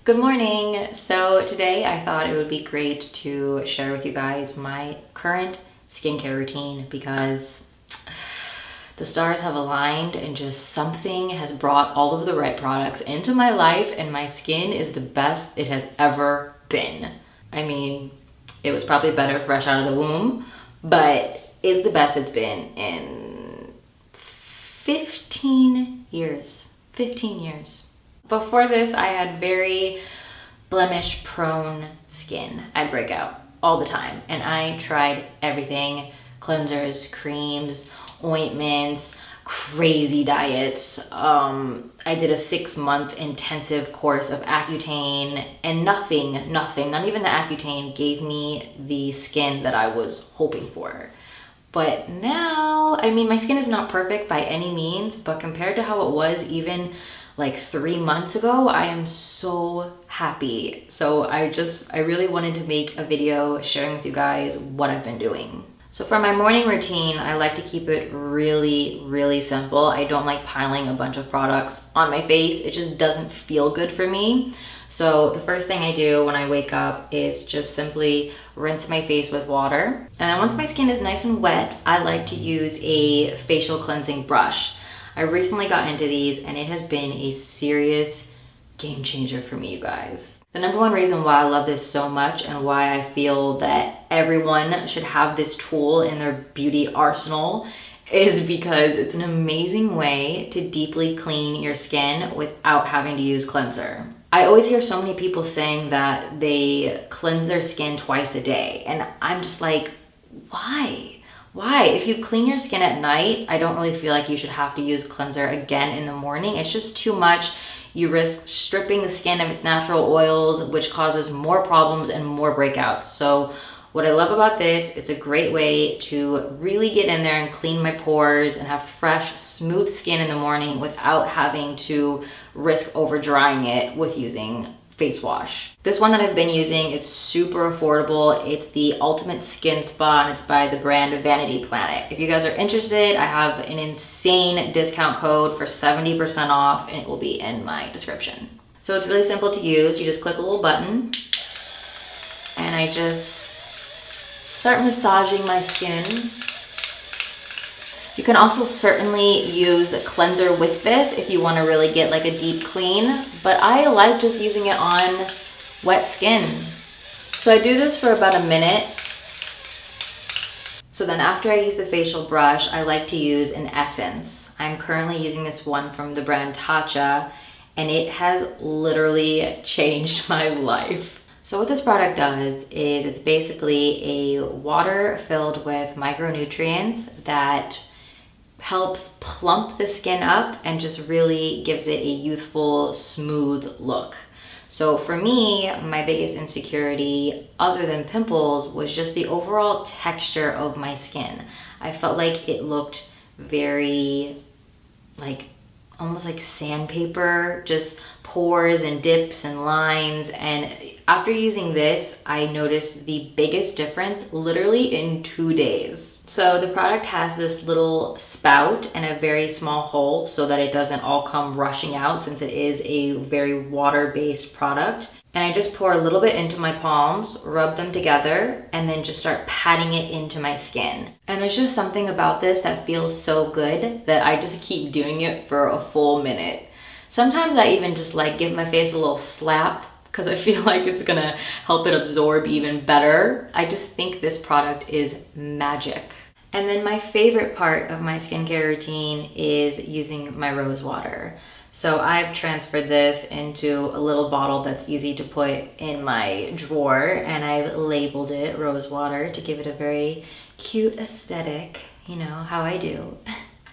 Good morning. So today I thought it would be great to share with you guys my current skincare routine because the stars have aligned and just something has brought all of the right products into my life and my skin is the best it has ever been. I mean, it was probably better fresh out of the womb, but it's the best it's been in 15 years. 15 years. Before this, I had very blemish prone skin. I'd break out all the time and I tried everything: cleansers, creams, ointments, crazy diets. I did a 6-month intensive course of Accutane and nothing, not even the Accutane gave me the skin that I was hoping for. But now, I mean, my skin is not perfect by any means, but compared to how it was even like 3 months ago, I am so happy. So I really wanted to make a video sharing with you guys what I've been doing. So for my morning routine, I like to keep it really simple. I don't like piling a bunch of products on my face. It just doesn't feel good for me. So the first thing I do when I wake up is just simply rinse my face with water. And then once my skin is nice and wet, I like to use a facial cleansing brush. I recently got into these and it has been a serious game changer for me, you guys. The number one reason why I love this so much and why I feel that everyone should have this tool in their beauty arsenal is because it's an amazing way to deeply clean your skin without having to use cleanser. I always hear so many people saying that they cleanse their skin twice a day and I'm just like, why? Why? If you clean your skin at night, I don't really feel like you should have to use cleanser again in the morning. It's just too much. You risk stripping the skin of its natural oils, which causes more problems and more breakouts. So what I love about this, it's a great way to really get in there and clean my pores and have fresh, smooth skin in the morning without having to risk over drying it with using face wash. This one that I've been using, it's super affordable. It's the Ultimate Skin Spa and it's by the brand Vanity Planet. If you guys are interested, I have an insane discount code for 70% off and it will be in my description. So it's really simple to use. You just click a little button and I just start massaging my skin. You can also certainly use a cleanser with this if you want to really get like a deep clean, but I like just using it on wet skin. So I do this for about a minute. So then after I use the facial brush, I like to use an essence. I'm currently using this one from the brand Tatcha and it has literally changed my life. So what this product does is it's basically a water filled with micronutrients that helps plump the skin up and just really gives it a youthful, smooth look. So for me, my biggest insecurity other than pimples was just the overall texture of my skin. I felt like it looked very almost like sandpaper, just pores and dips and lines. And after using this, I noticed the biggest difference literally in 2 days. So the product has this little spout and a very small hole so that it doesn't all come rushing out since it is a very water-based product. And I just pour a little bit into my palms, rub them together, and then just start patting it into my skin. And there's just something about this that feels so good that I just keep doing it for a full minute. Sometimes I even just like give my face a little slap because I feel like it's gonna help it absorb even better. I just think this product is magic. And then my favorite part of my skincare routine is using my rose water. So I've transferred this into a little bottle that's easy to put in my drawer and I've labeled it rose water to give it a very cute aesthetic, you know, how I do.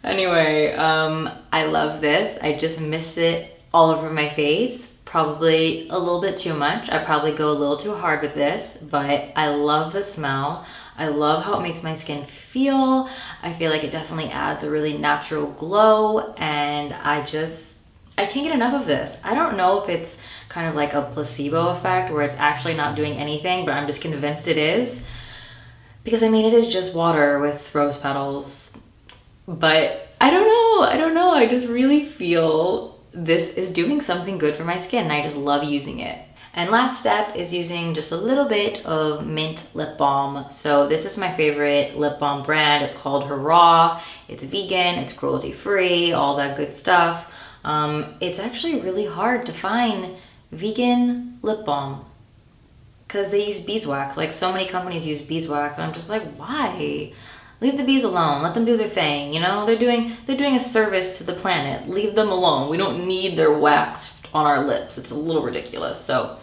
Anyway, I love this. I just miss it all over my face. Probably a little bit too much. I probably go a little too hard with this, but I love the smell. I love how it makes my skin feel. I feel like it definitely adds a really natural glow and I can't get enough of this. I don't know if it's kind of like a placebo effect where it's actually not doing anything, but I'm just convinced it is. Because I mean, it is just water with rose petals. But I don't know. I just really feel this is doing something good for my skin and I just love using it. And last step is using just a little bit of mint lip balm. So this is my favorite lip balm brand. It's called Hurrah. It's vegan, it's cruelty free, all that good stuff. It's actually really hard to find vegan lip balm because they use beeswax. Like, so many companies use beeswax, and I'm just like, why? Leave the bees alone. Let them do their thing. You know, they're doing a service to the planet. Leave them alone. We don't need their wax on our lips. It's a little ridiculous. So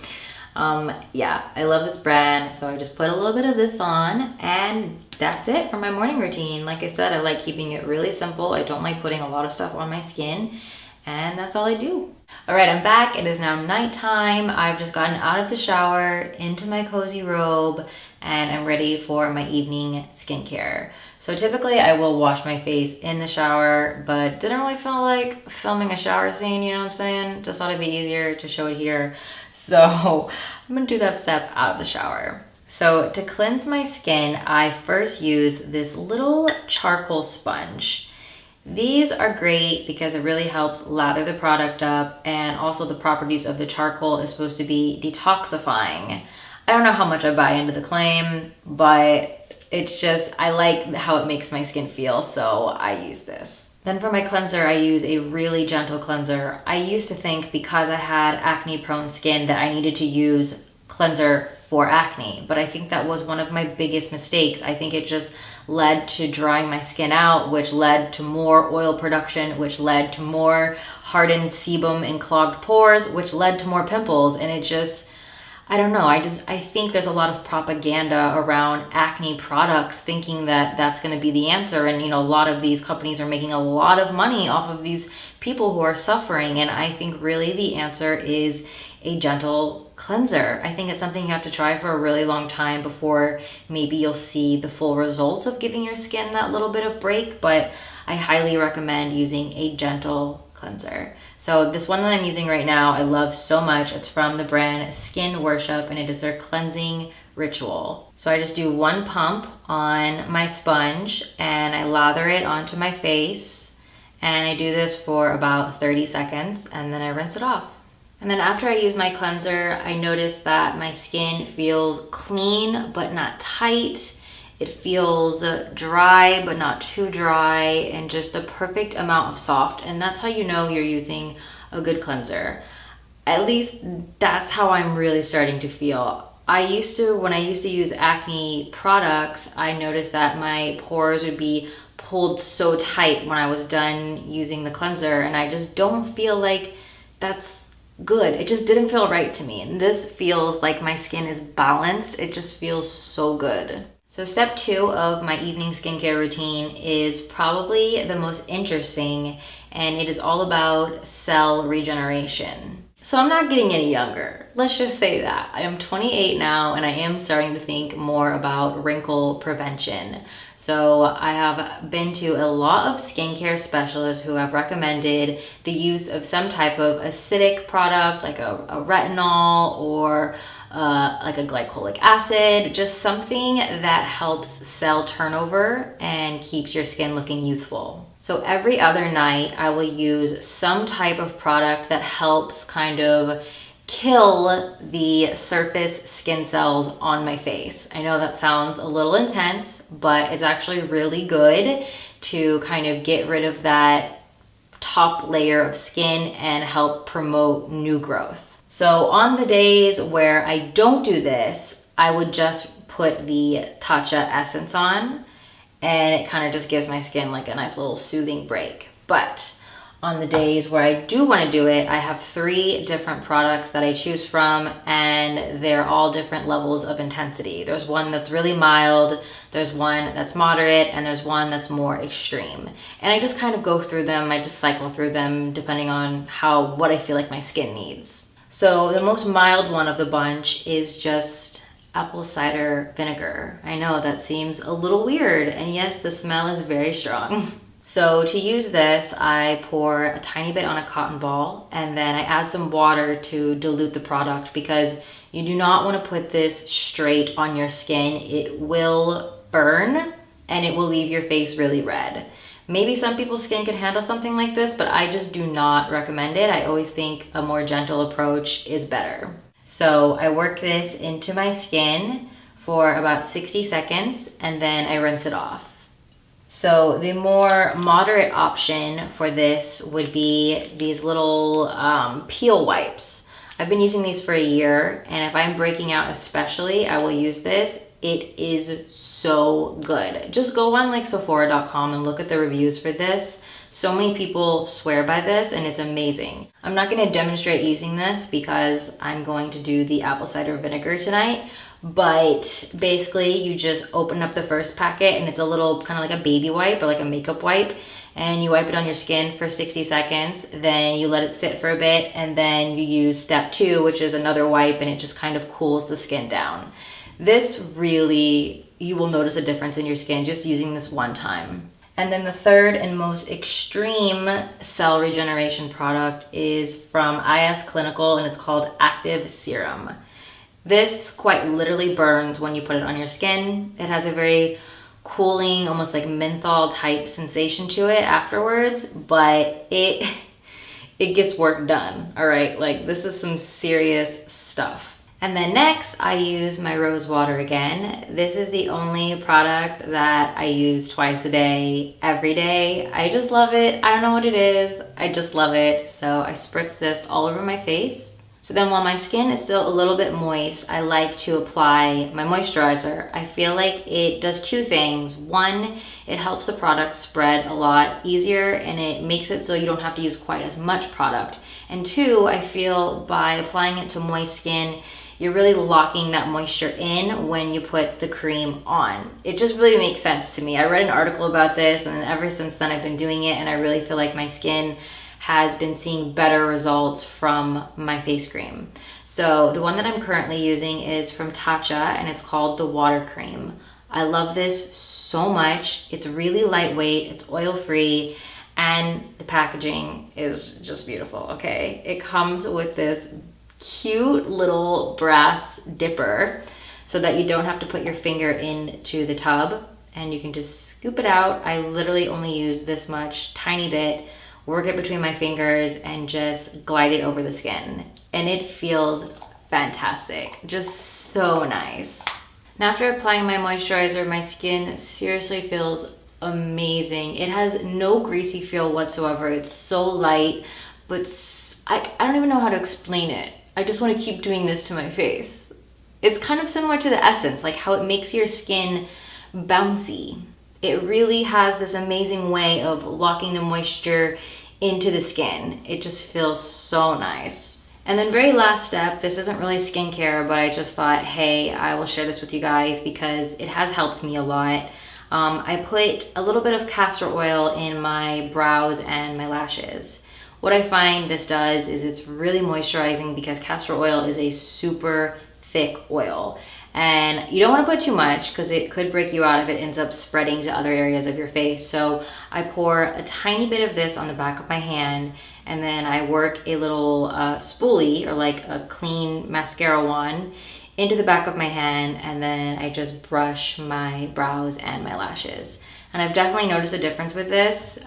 yeah, I love this brand. So I just put a little bit of this on, and that's it for my morning routine. Like I said, I like keeping it really simple. I don't like putting a lot of stuff on my skin, and that's all I do. All right, I'm back. It is now nighttime. I've just gotten out of the shower, into my cozy robe, and I'm ready for my evening skincare. So typically I will wash my face in the shower, but didn't really feel like filming a shower scene, you know what I'm saying? Just thought it'd be easier to show it here. So I'm gonna do that step out of the shower. So to cleanse my skin, I first use this little charcoal sponge. These are great because it really helps lather the product up, and also the properties of the charcoal is supposed to be detoxifying. I don't know how much I buy into the claim, but it's just, I like how it makes my skin feel, so I use this. Then for my cleanser, I use a really gentle cleanser. I used to think because I had acne prone skin that I needed to use cleanser for acne, but I think that was one of my biggest mistakes. I think it just led to drying my skin out, which led to more oil production, which led to more hardened sebum and clogged pores, which led to more pimples. And it just, I don't know, I think there's a lot of propaganda around acne products thinking that that's going to be the answer. And, you know, a lot of these companies are making a lot of money off of these people who are suffering. And I think really the answer is a gentle cleanser. I think it's something you have to try for a really long time before maybe you'll see the full results of giving your skin that little bit of break, but I highly recommend using a gentle cleanser. So this one that I'm using right now, I love so much. It's from the brand Skin Worship, and it is their cleansing ritual. So I just do one pump on my sponge and I lather it onto my face, and I do this for about 30 seconds and then I rinse it off. And then after I use my cleanser, I notice that my skin feels clean but not tight. It feels dry but not too dry, and just the perfect amount of soft. And that's how you know you're using a good cleanser. At least that's how I'm really starting to feel. When I used to use acne products, I noticed that my pores would be pulled so tight when I was done using the cleanser, and I just don't feel like that's good. It just didn't feel right to me. And this feels like my skin is balanced. It just feels so good. So step 2 of my evening skincare routine is probably the most interesting, and it is all about cell regeneration. So I'm not getting any younger. Let's just say that. I am 28 now, and I am starting to think more about wrinkle prevention. So I have been to a lot of skincare specialists who have recommended the use of some type of acidic product, like a retinol or like a glycolic acid, just something that helps cell turnover and keeps your skin looking youthful. So every other night I will use some type of product that helps kind of kill the surface skin cells on my face. I know that sounds a little intense, but it's actually really good to kind of get rid of that top layer of skin and help promote new growth. So on the days where I don't do this, I would just put the Tatcha essence on, and it kind of just gives my skin like a nice little soothing break. But on the days where I do want to do it, I have 3 different products that I choose from, and they're all different levels of intensity. There's one that's really mild, there's one that's moderate, and there's one that's more extreme. And I just kind of go through them, I just cycle through them depending on what I feel like my skin needs. So the most mild one of the bunch is just apple cider vinegar. I know that seems a little weird, and yes, the smell is very strong. So to use this, I pour a tiny bit on a cotton ball, and then I add some water to dilute the product, because you do not want to put this straight on your skin. It will burn and it will leave your face really red. Maybe some people's skin could handle something like this, but I just do not recommend it. I always think a more gentle approach is better. So I work this into my skin for about 60 seconds and then I rinse it off. So the more moderate option for this would be these little peel wipes. I've been using these for a year, and if I'm breaking out especially, I will use this. It is so good. Just go on like Sephora.com and look at the reviews for this. So many people swear by this and it's amazing. I'm not going to demonstrate using this because I'm going to do the apple cider vinegar tonight. But basically you just open up the first packet and it's a little kind of like a baby wipe or like a makeup wipe, and you wipe it on your skin for 60 seconds, then you let it sit for a bit, and then you use step 2, which is another wipe, and it just kind of cools the skin down. This really, you will notice a difference in your skin just using this one time. And then the third and most extreme cell regeneration product is from IS Clinical, and it's called Active Serum. This quite literally burns when you put it on your skin. It has a very cooling, almost like menthol type sensation to it afterwards, but it gets work done, all right? Like, this is some serious stuff. And then next, I use my rose water again. This is the only product that I use twice a day, every day. I just love it. I don't know what it is. I just love it. So I spritz this all over my face. So then while my skin is still a little bit moist, I like to apply my moisturizer. I feel like it does two things. One, it helps the product spread a lot easier and it makes it so you don't have to use quite as much product. And two, I feel by applying it to moist skin, you're really locking that moisture in when you put the cream on. It just really makes sense to me. I read an article about this, and ever since then I've been doing it, and I really feel like my skin has been seeing better results from my face cream. So the one that I'm currently using is from Tatcha, and it's called the Water Cream. I love this so much. It's really lightweight, it's oil-free, and the packaging is just beautiful, okay? It comes with this cute little brass dipper so that you don't have to put your finger into the tub, and you can just scoop it out. I literally only use this much, tiny bit, work it between my fingers and just glide it over the skin. And it feels fantastic, just so nice. Now after applying my moisturizer, my skin seriously feels amazing. It has no greasy feel whatsoever. It's so light, but I don't even know how to explain it. I just want to keep doing this to my face. It's kind of similar to the Essence, like how it makes your skin bouncy. It really has this amazing way of locking the moisture into the skin. It just feels so nice. And then very last step, this isn't really skincare, but I just thought, hey, I will share this with you guys because it has helped me a lot. I put a little bit of castor oil in my brows and my lashes. What I find this does is it's really moisturizing because castor oil is a super thick oil. And you don't want to put too much because it could break you out if it ends up spreading to other areas of your face. So I pour a tiny bit of this on the back of my hand, and then I work a little spoolie or like a clean mascara wand into the back of my hand, and then I just brush my brows and my lashes. And I've definitely noticed a difference with this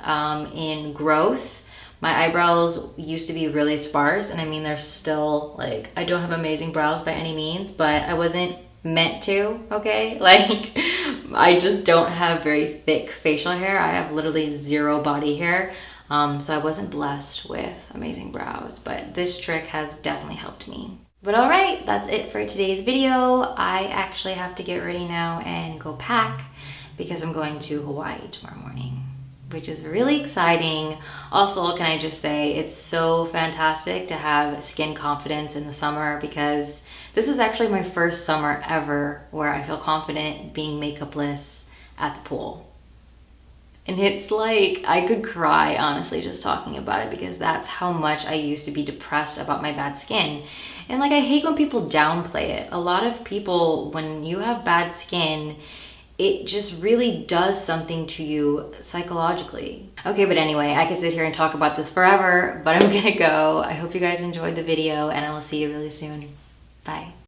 in growth. My eyebrows used to be really sparse, and I mean, they're still like, I don't have amazing brows by any means, but I wasn't meant to, okay? Like, I just don't have very thick facial hair. I have literally zero body hair. So I wasn't blessed with amazing brows, but this trick has definitely helped me. But all right, that's it for today's video. I actually have to get ready now and go pack because I'm going to Hawaii tomorrow morning, which is really exciting. Also, can I just say, it's so fantastic to have skin confidence in the summer because this is actually my first summer ever where I feel confident being makeupless at the pool. And it's like, I could cry honestly just talking about it because that's how much I used to be depressed about my bad skin. And like, I hate when people downplay it. A lot of people, when you have bad skin, it just really does something to you psychologically. Okay, but anyway, I could sit here and talk about this forever, but I'm gonna go. I hope you guys enjoyed the video and I will see you really soon. Bye.